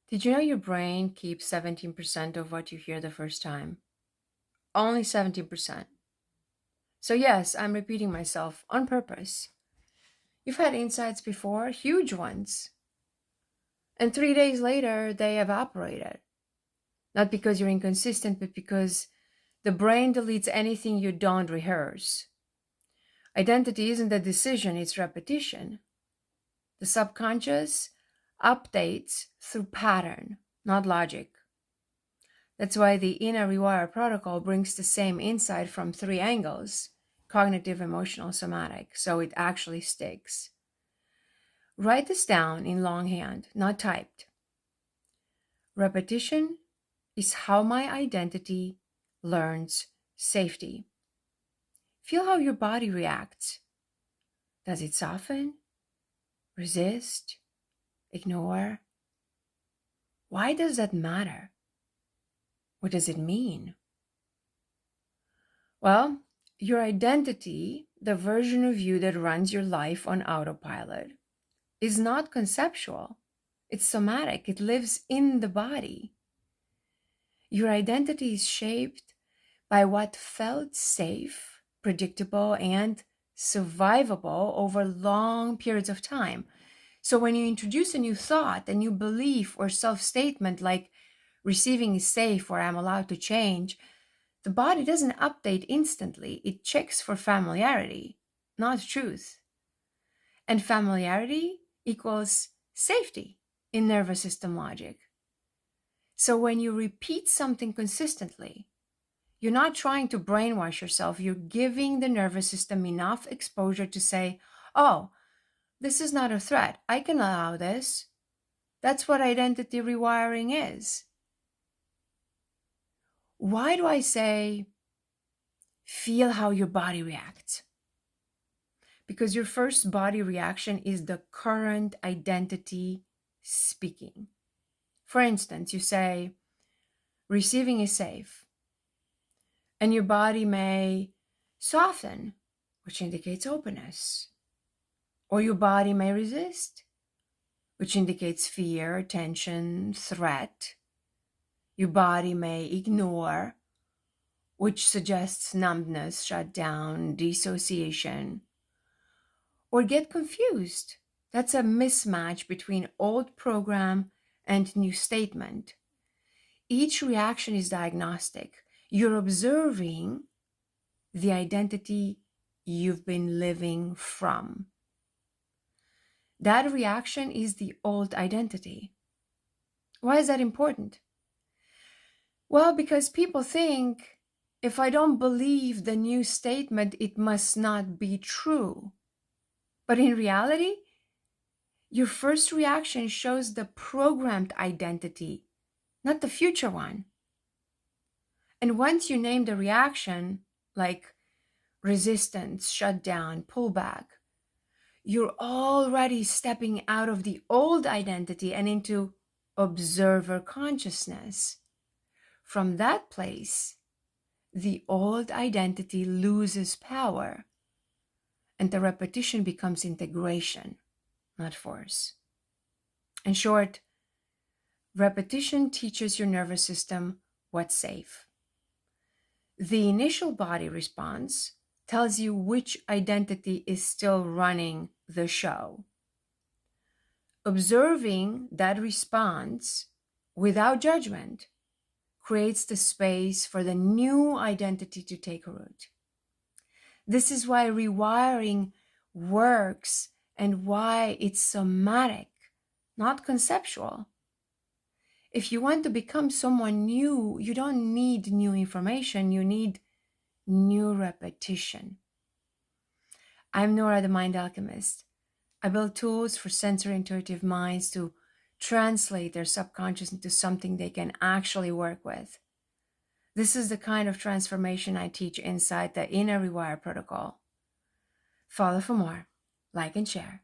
Did you know your brain keeps 17% of what you hear the first time? Only 17%. So, yes, I'm repeating myself on purpose. You've had insights before, huge ones, and 3 days later, they evaporated. Not because you're inconsistent, but because the brain deletes anything you don't rehearse. Identity isn't a decision, it's repetition. The subconscious updates through pattern, not logic. That's why the inner rewire protocol brings the same insight from three angles: cognitive, emotional, somatic, so it actually sticks. Write this down in longhand, not typed. Repetition is how my identity learns safety. Feel how your body reacts. Does it soften, resist, ignore? Why does that matter? What does it mean? Well, your identity, the version of you that runs your life on autopilot, is not conceptual. It's somatic. It lives in the body. Your identity is shaped by what felt safe, predictable, and survivable over long periods of time. So when you introduce a new thought, a new belief, or self statement like receiving is safe or I'm allowed to change, the body doesn't update instantly. It checks for familiarity, not truth. And familiarity equals safety in nervous system logic. So when you repeat something consistently, you're not trying to brainwash yourself. You're giving the nervous system enough exposure to say, oh, this is not a threat. I can allow this. That's what identity rewiring is. Why do I say feel how your body reacts? Because your first body reaction is the current identity speaking. For instance, you say, receiving is safe, and your body may soften, which indicates openness, or your body may resist, which indicates fear, tension, threat. Your body may ignore, which suggests numbness, shutdown, dissociation, or get confused. That's a mismatch between old program and new statement. Each reaction is diagnostic. You're observing the identity you've been living from. That reaction is the old identity. Why is that important? Well, because people think if I don't believe the new statement, it must not be true. But in reality, your first reaction shows the programmed identity, not the future one. And once you name the reaction, like resistance, shutdown, pullback, you're already stepping out of the old identity and into observer consciousness. From that place, the old identity loses power and the repetition becomes integration, not force. In short, repetition teaches your nervous system what's safe. The initial body response tells you which identity is still running the show. Observing that response without judgment creates the space for the new identity to take root. This is why rewiring works and why it's somatic, not conceptual. If you want to become someone new, you don't need new information, you need new repetition. I'm Nora, the Mind Alchemist. I build tools for sensory intuitive minds to translate their subconscious into something they can actually work with. This is the kind of transformation I teach inside the Inner Rewire Protocol. Follow for more, like and share.